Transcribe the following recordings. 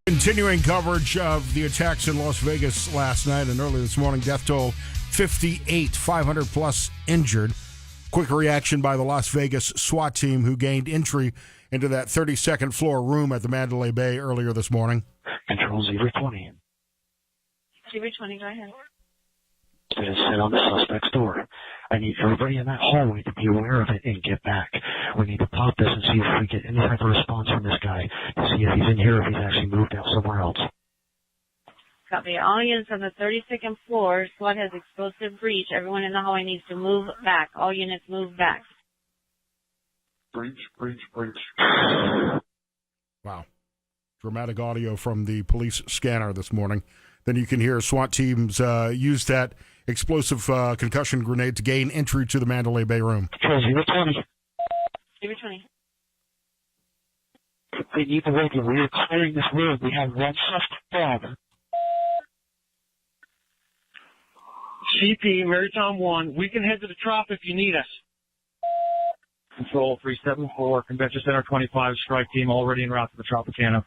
Continuing coverage of the attacks in Las Vegas last night and early this morning. Death toll 58, 500 plus injured. Quick reaction by the Las Vegas SWAT team who gained entry into that 32nd floor room at the Mandalay Bay earlier this morning. Control 020. 020, go ahead. Sit on the suspect's door. I need everybody in that hallway to be aware of it and get back. We need to pop this and see if we get any type of response from this guy to see if he's in here or if he's actually moved out somewhere else. Copy. All units on the 32nd floor. SWAT has explosive breach. Everyone in the hallway needs to move back. All units move back. Breach. Wow. Dramatic audio from the police scanner this morning. Then you can hear SWAT teams use that explosive concussion grenade to gain entry to the Mandalay Bay room. Control 020. 020. We need to wait. We are clearing this room. We have one suspect dead. CP, Maritime 1, we can head to the Trop if you need us. Control 374, Convention Center 25, strike team already en route to the Tropicana.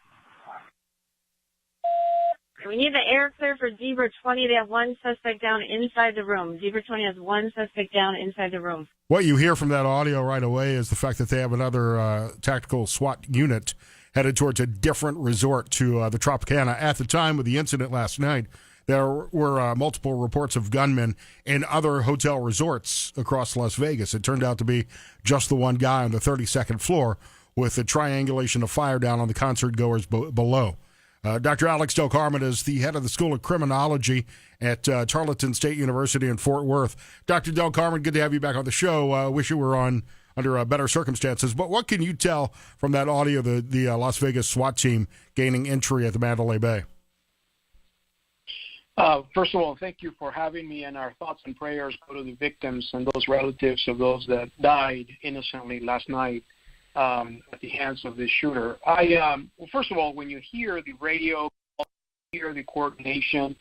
We need the air clear for Zebra 20. They have one suspect down inside the room. Zebra 20 has one suspect down inside the room. What you hear from that audio right away is the fact that they have another tactical SWAT unit headed towards a different resort to the Tropicana. At the time of the incident last night, there were multiple reports of gunmen in other hotel resorts across Las Vegas. It turned out to be just the one guy on the 32nd floor with a triangulation of fire down on the concert goers below. Dr. Alex Del Carmen is the head of the School of Criminology at Tarleton State University in Fort Worth. Dr. Del Carmen, good to have you back on the show. Wish you were on under better circumstances. But what can you tell from that audio, the Las Vegas SWAT team gaining entry at the Mandalay Bay? First of all, thank you for having me, and our thoughts and prayers go to the victims and those relatives of those that died innocently last night at the hands of this shooter. Well, first of all, when you hear the radio, hear the coordination,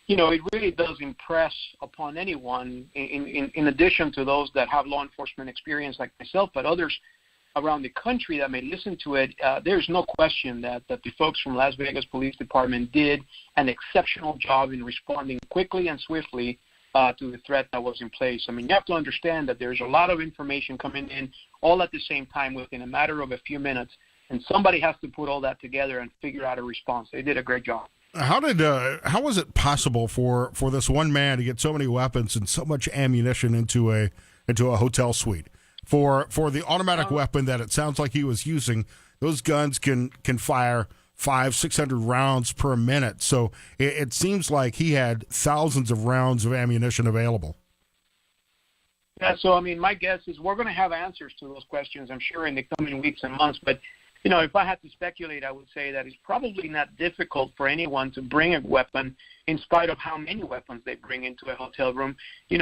it really does impress upon anyone, in addition to those that have law enforcement experience like myself, but others around the country that may listen to it. There's no question that the folks from Las Vegas Police Department did an exceptional job in responding quickly and swiftly to the threat that was in place. I mean, you have to understand that there's a lot of information coming in all at the same time within a matter of a few minutes, and somebody has to put all that together and figure out a response. They did a great job. How was it possible for this one man to get so many weapons and so much ammunition into a hotel suite? For the automatic weapon that it sounds like he was using, those guns can fire 500-600 rounds per minute. So it seems like he had thousands of rounds of ammunition available. Yeah, so, I mean, my guess is we're going to have answers to those questions, I'm sure, in the coming weeks and months. But, if I had to speculate, I would say that it's probably not difficult for anyone to bring a weapon in spite of how many weapons they bring into a hotel room. I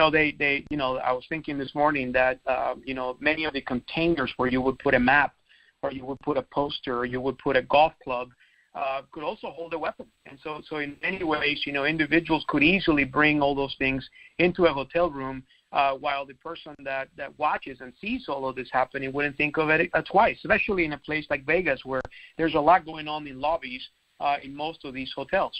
was thinking this morning that, many of the containers where you would put a map or you would put a poster or you would put a golf club could also hold a weapon. And so in many ways, individuals could easily bring all those things into a hotel room while the person that watches and sees all of this happening wouldn't think of it twice, especially in a place like Vegas where there's a lot going on in lobbies in most of these hotels.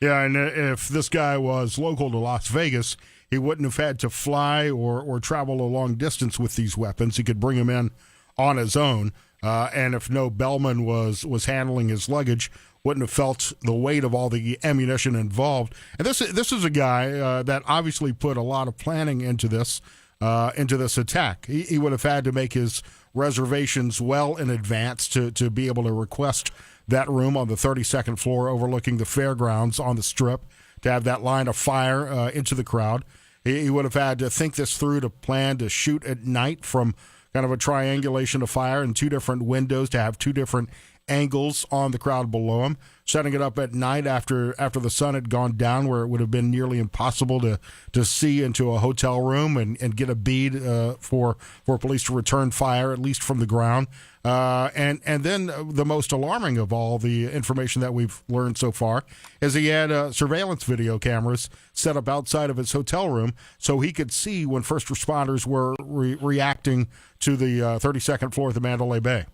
Yeah, and if this guy was local to Las Vegas, he wouldn't have had to fly or travel a long distance with these weapons. He could bring them in on his own. And if no bellman was handling his luggage, wouldn't have felt the weight of all the ammunition involved. And this is a guy that obviously put a lot of planning into this attack. He would have had to make his reservations well in advance to be able to request that room on the 32nd floor overlooking the fairgrounds on the Strip, to have that line of fire into the crowd. He would have had to think this through, to plan to shoot at night from kind of a triangulation of fire in two different windows, to have two different angles on the crowd below him, setting it up at night after the sun had gone down, where it would have been nearly impossible to see into a hotel room and get a bead for police to return fire, at least from the ground. And then the most alarming of all the information that we've learned so far is he had surveillance video cameras set up outside of his hotel room so he could see when first responders were reacting to the 32nd floor of the Mandalay Bay.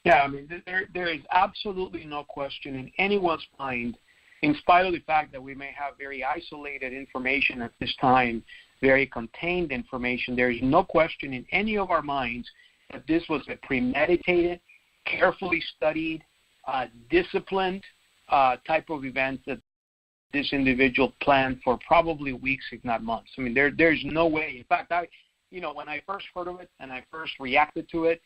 Yeah, I mean, there is absolutely no question in anyone's mind, in spite of the fact that we may have very isolated information at this time, very contained information, there is no question in any of our minds that this was a premeditated, carefully studied, disciplined type of event that this individual planned for probably weeks, if not months. I mean, there's no way. In fact, when I first heard of it and I first reacted to it,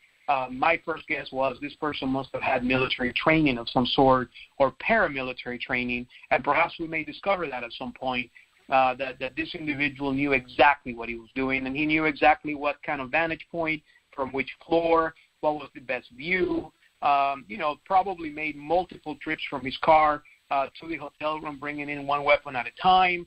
my first guess was this person must have had military training of some sort or paramilitary training, and perhaps we may discover that at some point, that this individual knew exactly what he was doing, and he knew exactly what kind of vantage point, from which floor, what was the best view, probably made multiple trips from his car to the hotel room, bringing in one weapon at a time.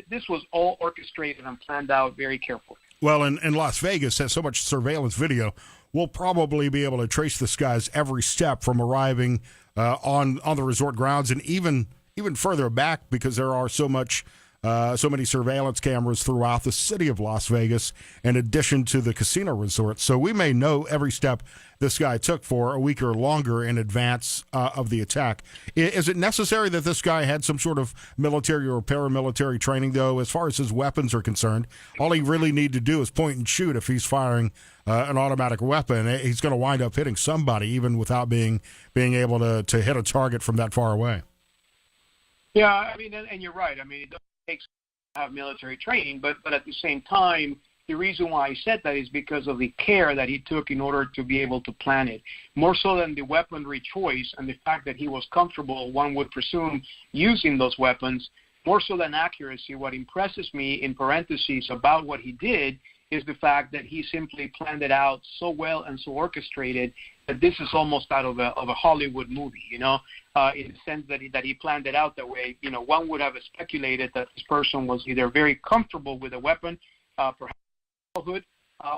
This was all orchestrated and planned out very carefully. Well, in Las Vegas has so much surveillance video, we'll probably be able to trace this guy's every step from arriving on the resort grounds, and even further back, because there are so many surveillance cameras throughout the city of Las Vegas, in addition to the casino resorts. So we may know every step this guy took for a week or longer in advance of the attack. Is it necessary that this guy had some sort of military or paramilitary training, though, as far as his weapons are concerned? All he really need to do is point and shoot. If he's firing an automatic weapon, he's going to wind up hitting somebody, even without being able to hit a target from that far away. Yeah, I mean, and you're right. I mean, it doesn't take to have military training, but at the same time, the reason why I said that is because of the care that he took in order to be able to plan it. More so than the weaponry choice and the fact that he was comfortable, one would presume, using those weapons, more so than accuracy, what impresses me, in parentheses, about what he did is the fact that he simply planned it out so well and so orchestrated that this is almost out of a Hollywood movie, in the sense that he planned it out that way. One would have speculated that this person was either very comfortable with a weapon, perhaps childhood,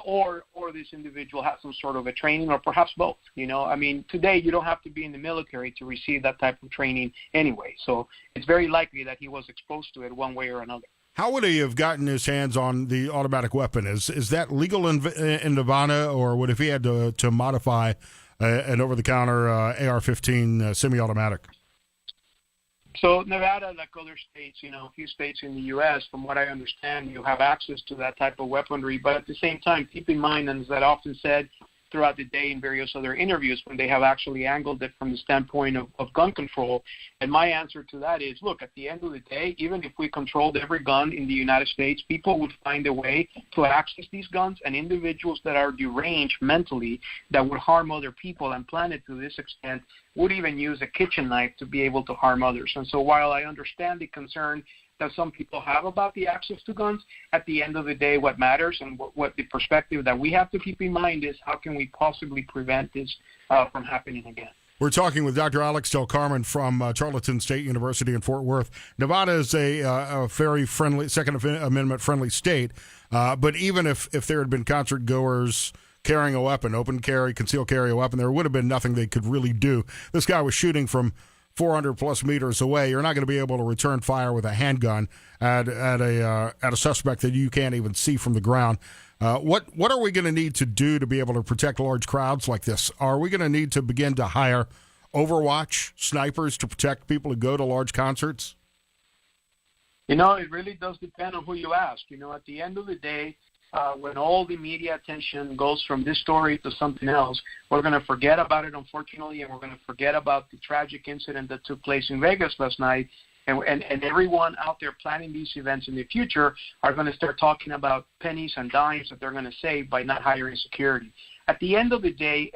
or this individual has some sort of a training, or perhaps both. I mean, today you don't have to be in the military to receive that type of training anyway. So it's very likely that he was exposed to it one way or another. How would he have gotten his hands on the automatic weapon? Is that legal in Nevada, or would if he had to modify an over-the-counter AR-15 semi-automatic? So Nevada, like other states, a few states in the U.S., from what I understand, you have access to that type of weaponry. But at the same time, keep in mind, and as I often said throughout the day in various other interviews, when they have actually angled it from the standpoint of gun control, and my answer to that is, look, at the end of the day, even if we controlled every gun in the United States, people would find a way to access these guns, and individuals that are deranged mentally, that would harm other people and plan it to this extent, would even use a kitchen knife to be able to harm others. And so while I understand the concern that some people have about the access to guns, at the end of the day, what matters and what the perspective that we have to keep in mind is how can we possibly prevent this from happening again. We're talking with Dr. Alex Del Carmen from Tarleton State University in Fort Worth. Nevada is a very friendly, Second Amendment friendly state, but even if there had been concert goers carrying a weapon, open carry, concealed carry a weapon, there would have been nothing they could really do. This guy was shooting from 400 plus meters away. You're not going to be able to return fire with a handgun at a suspect that you can't even see from the ground. What are we going to need to do to be able to protect large crowds like this? Are we going to need to begin to hire Overwatch snipers to protect people who go to large concerts? It really does depend on who you ask. At the end of the day, when all the media attention goes from this story to something else, we're going to forget about it, unfortunately, and we're going to forget about the tragic incident that took place in Vegas last night. And everyone out there planning these events in the future are going to start talking about pennies and dimes that they're going to save by not hiring security. At the end of the day,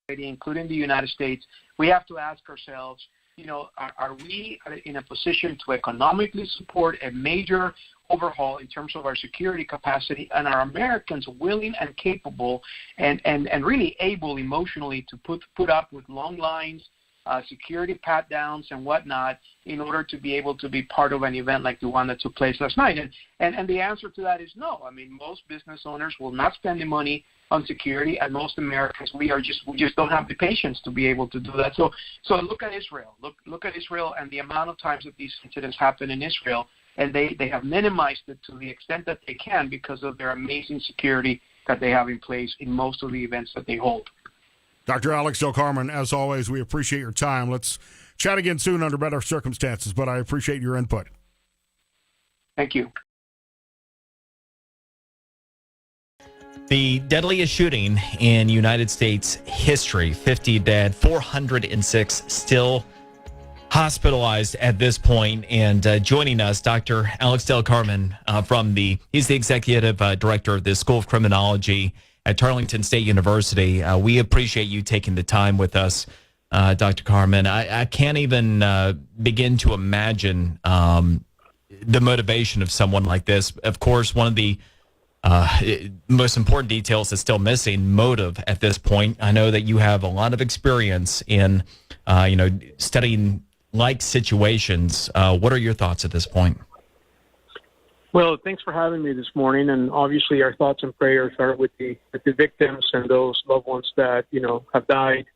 everybody, including the United States, we have to ask ourselves, are we in a position to economically support a major overhaul in terms of our security capacity, and are Americans willing and capable and really able emotionally to put up with long lines, security pat-downs and whatnot in order to be able to be part of an event like the one that took place last night? And the answer to that is no. I mean, most business owners will not spend the money on security, and most Americans, we just don't have the patience to be able to do that. So look at Israel. Look at Israel and the amount of times that these incidents happen in Israel, and they have minimized it to the extent that they can because of their amazing security that they have in place in most of the events that they hold. Dr. Alex Del Carmen, as always, we appreciate your time. Let's chat again soon under better circumstances, but I appreciate your input. Thank you. The deadliest shooting in United States history, 50 dead, 406 still hospitalized at this point. And joining us, Dr. Alex Del Carmen he's the executive director of the School of Criminology at Tarleton State University. We appreciate you taking the time with us, Dr. Carmen. I can't even begin to imagine the motivation of someone like this. Of course, one of the most important details is still missing: motive at this point. I know that you have a lot of experience in, studying like situations. What are your thoughts at this point? Well, thanks for having me this morning. And obviously, our thoughts and prayers are with the victims and those loved ones that have died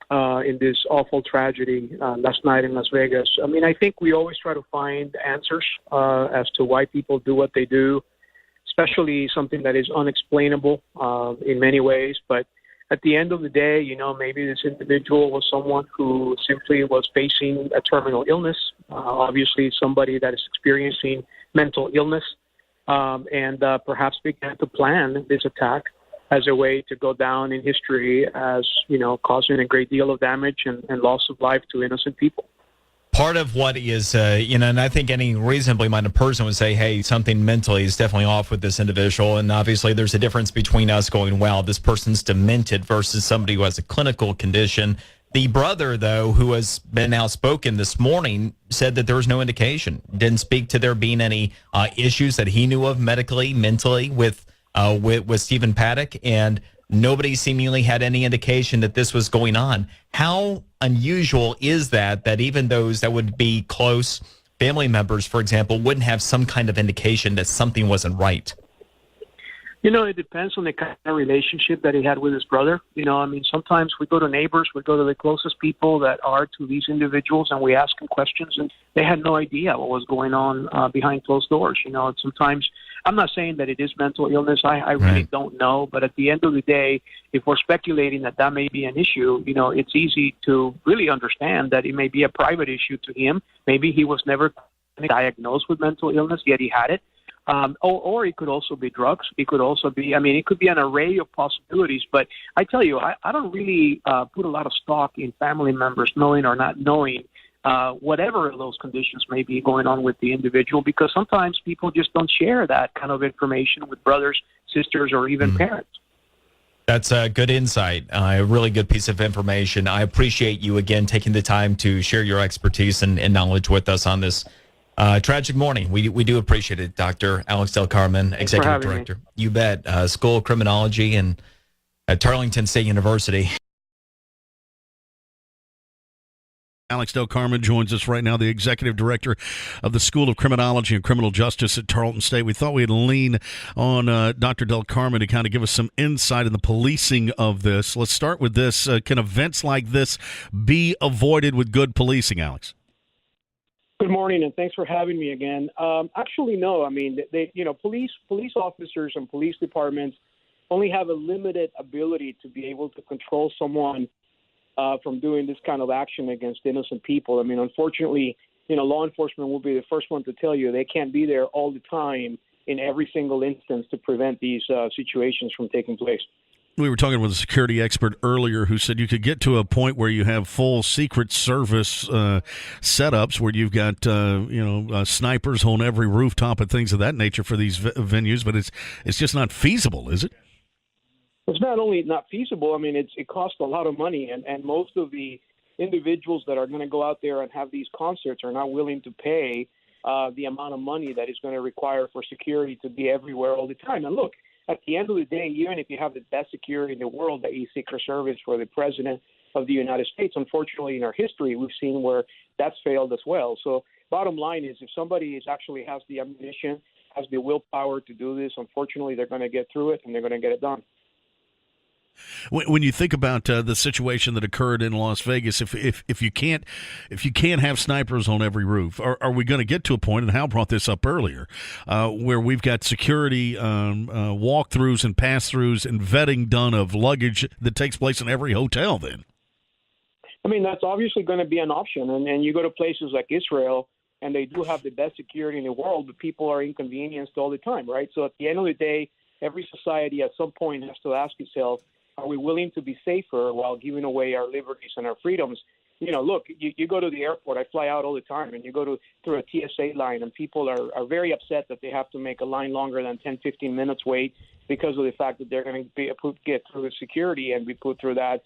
in this awful tragedy last night in Las Vegas. I mean, I think we always try to find answers as to why people do what they do, especially something that is unexplainable in many ways. But at the end of the day, maybe this individual was someone who simply was facing a terminal illness, obviously somebody that is experiencing mental illness, and perhaps began to plan this attack as a way to go down in history as, causing a great deal of damage and loss of life to innocent people. Part of what is, and I think any reasonably minded person would say, hey, something mentally is definitely off with this individual. And obviously there's a difference between us going, wow, this person's demented versus somebody who has a clinical condition. The brother, though, who has been outspoken this morning, said that there was no indication, didn't speak to there being any issues that he knew of medically, mentally with Stephen Paddock, and nobody seemingly had any indication that this was going on. How unusual is that even those that would be close family members, for example, wouldn't have some kind of indication that something wasn't right? It depends on the kind of relationship that he had with his brother. Sometimes we go to neighbors, we go to the closest people that are to these individuals, and we ask them questions, and they had no idea what was going on behind closed doors. Sometimes, I'm not saying that it is mental illness. I really don't know. But at the end of the day, if we're speculating that may be an issue, it's easy to really understand that it may be a private issue to him. Maybe he was never diagnosed with mental illness, yet he had it. Or it could also be drugs. It could also be, it could be an array of possibilities. But I tell you, I don't really put a lot of stock in family members knowing or not knowing whatever those conditions may be going on with the individual, because sometimes people just don't share that kind of information with brothers, sisters, or even parents. That's a good insight, a really good piece of information. I appreciate you again taking the time to share your expertise and knowledge with us on this tragic morning. We do appreciate it, Dr. Alex Del Carmen, Executive Director. You bet. School of Criminology at Tarleton State University. Alex Del Carmen joins us right now, the Executive Director of the School of Criminology and Criminal Justice at Tarleton State. We thought we'd lean on Dr. Del Carmen to kind of give us some insight in the policing of this. Let's start with this. Can events like this be avoided with good policing, Alex? Good morning, and thanks for having me again. Actually, no. Police officers and police departments only have a limited ability to be able to control someone from doing this kind of action against innocent people. Unfortunately, law enforcement will be the first one to tell you they can't be there all the time in every single instance to prevent these situations from taking place. We were talking with a security expert earlier who said you could get to a point where you have full Secret Service setups where you've got snipers on every rooftop and things of that nature for these venues, but it's just not feasible, is it? It's not only not feasible. It costs a lot of money, and most of the individuals that are going to go out there and have these concerts are not willing to pay the amount of money that is going to require for security to be everywhere all the time. And look, at the end of the day, even if you have the best security in the world, that is Secret Service for the President of the United States, unfortunately, in our history, we've seen where that's failed as well. So bottom line is, if somebody actually has the ammunition, has the willpower to do this, unfortunately, they're going to get through it and they're going to get it done. When you think about the situation that occurred in Las Vegas, if you can't have snipers on every roof, are we going to get to a point? And Hal brought this up earlier, where we've got security walkthroughs and pass-throughs and vetting done of luggage that takes place in every hotel? Then, I mean, that's obviously going to be an option, and you go to places like Israel, and they do have the best security in the world, but people are inconvenienced all the time, right? So at the end of the day, every society at some point has to ask itself, are we willing to be safer while giving away our liberties and our freedoms? Look, you go to the airport. I fly out all the time, and you go through a TSA line, and people are very upset that they have to make a line longer than 10, 15 minutes wait because of the fact that they're going to get through the security and be put through that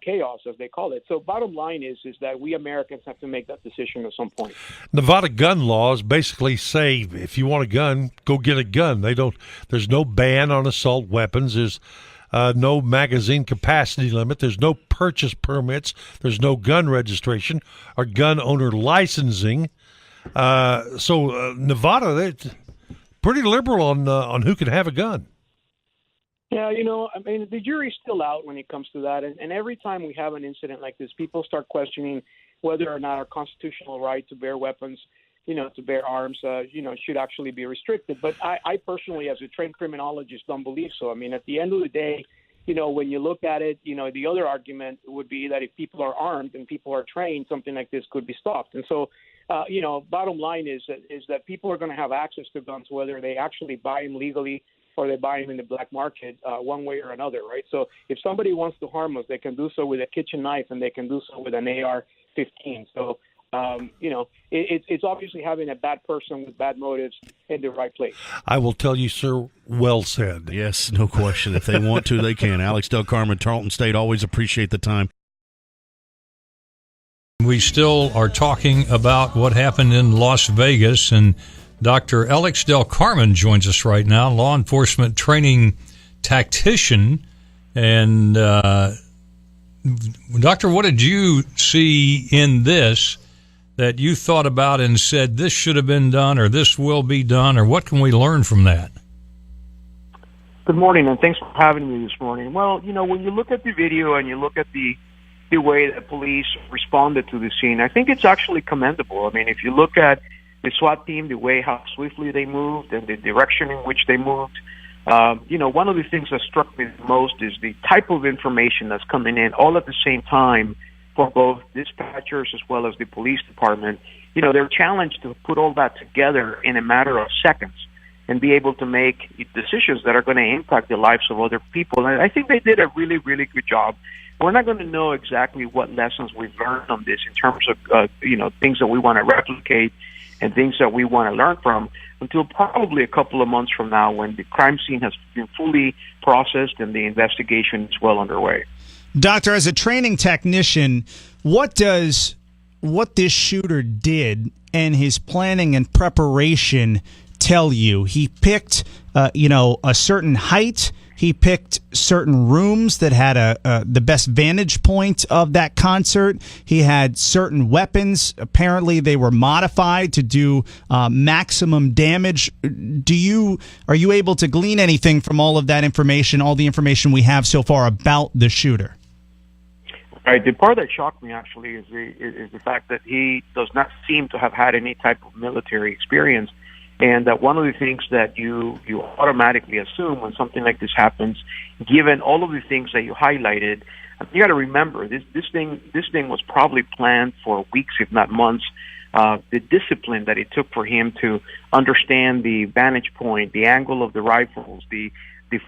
chaos, as they call it. So bottom line is that we Americans have to make that decision at some point. Nevada gun laws basically say if you want a gun, go get a gun. There's no ban on assault weapons. There's no magazine capacity limit. There's no purchase permits. There's no gun registration or gun owner licensing. So Nevada, they're pretty liberal on who can have a gun. Yeah, I mean, the jury's still out when it comes to that. And every time we have an incident like this, people start questioning whether or not our constitutional right to bear weapons, to bear arms, should actually be restricted. But I personally, as a trained criminologist, don't believe so. I mean, at the end of the day, when you look at it, the other argument would be that if people are armed and people are trained, something like this could be stopped. And so, bottom line is that people are going to have access to guns, whether they actually buy them legally or they buy them in the black market, one way or another, right? So if somebody wants to harm us, they can do so with a kitchen knife and they can do so with an AR-15. So, it's obviously having a bad person with bad motives in the right place. I will tell you, sir, well said. Yes, no question. If they want to, they can. Alex Del Carmen, Tarleton State, always appreciate the time. We still are talking about what happened in Las Vegas, and Dr. Alex Del Carmen joins us right now, law enforcement training tactician. And, Doctor, what did you see in this that you thought about and said this should have been done or this will be done, or what can we learn from that? Good morning, and thanks for having me this morning. Well, when you look at the video and you look at the way that police responded to the scene, I think it's actually commendable. I mean, if you look at the SWAT team, the way how swiftly they moved and the direction in which they moved, one of the things that struck me the most is the type of information that's coming in all at the same time for both dispatchers as well as the police department. They're challenged to put all that together in a matter of seconds and be able to make decisions that are going to impact the lives of other people. And I think they did a really, really good job. We're not going to know exactly what lessons we've learned on this in terms of, things that we want to replicate and things that we want to learn from until probably a couple of months from now when the crime scene has been fully processed and the investigation is well underway. Doctor, as a training technician, what this shooter did and his planning and preparation tell you? He picked, a certain height. He picked certain rooms that had the best vantage point of that concert. He had certain weapons. Apparently, they were modified to do maximum damage. Are you able to glean anything from all of that information, all the information we have so far about the shooter? Right. The part that shocked me actually is the fact that he does not seem to have had any type of military experience. And that one of the things that you automatically assume when something like this happens, given all of the things that you highlighted, you got to remember this thing was probably planned for weeks, if not months. The discipline that it took for him to understand the vantage point, the angle of the rifles, the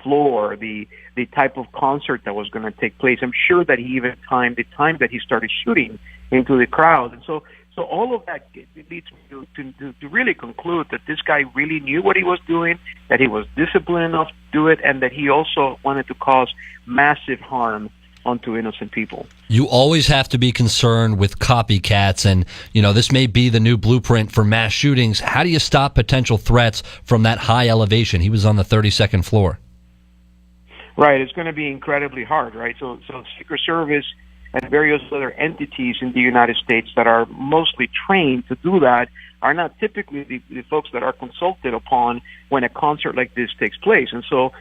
floor, the type of concert that was going to take place. I'm sure that he even timed the time that he started shooting into the crowd, and so all of that leads me to really conclude that this guy really knew what he was doing, that he was disciplined enough to do it, and that he also wanted to cause massive harm onto innocent people. You always have to be concerned with copycats, and this may be the new blueprint for mass shootings. How do you stop potential threats from that high elevation? He was on the 32nd floor. Right, it's going to be incredibly hard, right? So Secret Service and various other entities in the United States that are mostly trained to do that are not typically the folks that are consulted upon when a concert like this takes place. And so,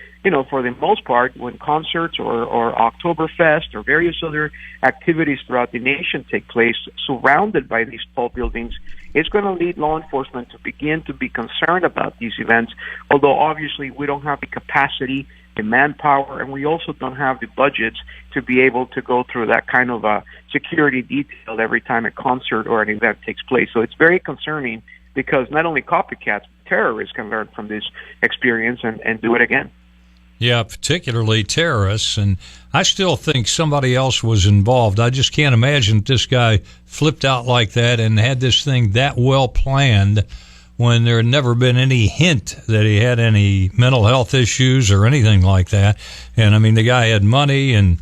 for the most part, when concerts or Oktoberfest or various other activities throughout the nation take place surrounded by these tall buildings, it's going to lead law enforcement to begin to be concerned about these events, although obviously we don't have the capacity, the manpower, and we also don't have the budgets to be able to go through that kind of security detail every time a concert or an event takes place. So it's very concerning because not only copycats, terrorists can learn from this experience and do it again. Yeah, particularly terrorists, and I still think somebody else was involved. I just can't imagine this guy flipped out like that and had this thing that well planned when there had never been any hint that he had any mental health issues or anything like that. And, I mean, the guy had money, and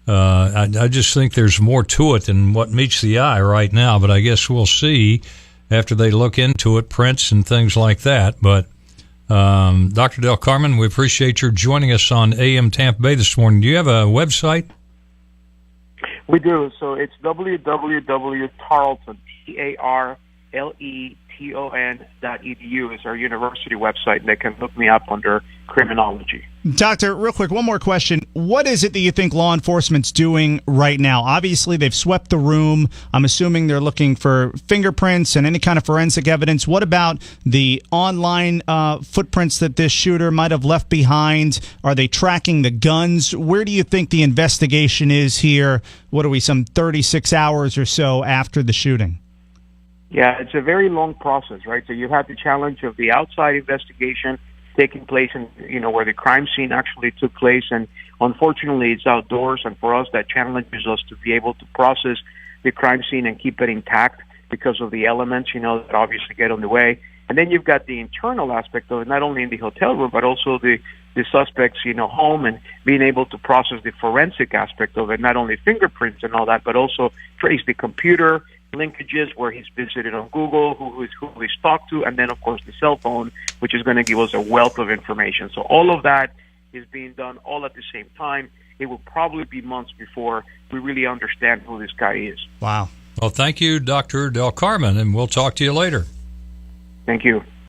I just think there's more to it than what meets the eye right now. But I guess we'll see after they look into it, prints and things like that. But Dr. Del Carmen, we appreciate your joining us on AM Tampa Bay this morning. Do you have a website? We do. So it's www.tarleton, Tarleton.edu is our university website, and they can look me up under Criminology. Doctor, real quick, one more question. What is it that you think law enforcement's doing right now? Obviously, they've swept the room. I'm assuming they're looking for fingerprints and any kind of forensic evidence. What about the online footprints that this shooter might have left behind? Are they tracking the guns? Where do you think the investigation is here? What are we, some 36 hours or so after the shooting? Yeah, it's a very long process, right? So you have the challenge of the outside investigation taking place in, where the crime scene actually took place. And unfortunately, it's outdoors. And for us, that challenges us to be able to process the crime scene and keep it intact because of the elements, that obviously get on the way. And then you've got the internal aspect of it, not only in the hotel room, but also the suspect's, home, and being able to process the forensic aspect of it, not only fingerprints and all that, but also trace the computer linkages where he's visited on Google, who he's talked to, and then, of course, the cell phone, which is going to give us a wealth of information. So all of that is being done all at the same time. It will probably be months before we really understand who this guy is. Wow. Well, thank you, Dr. Del Carmen, and we'll talk to you later. Thank you.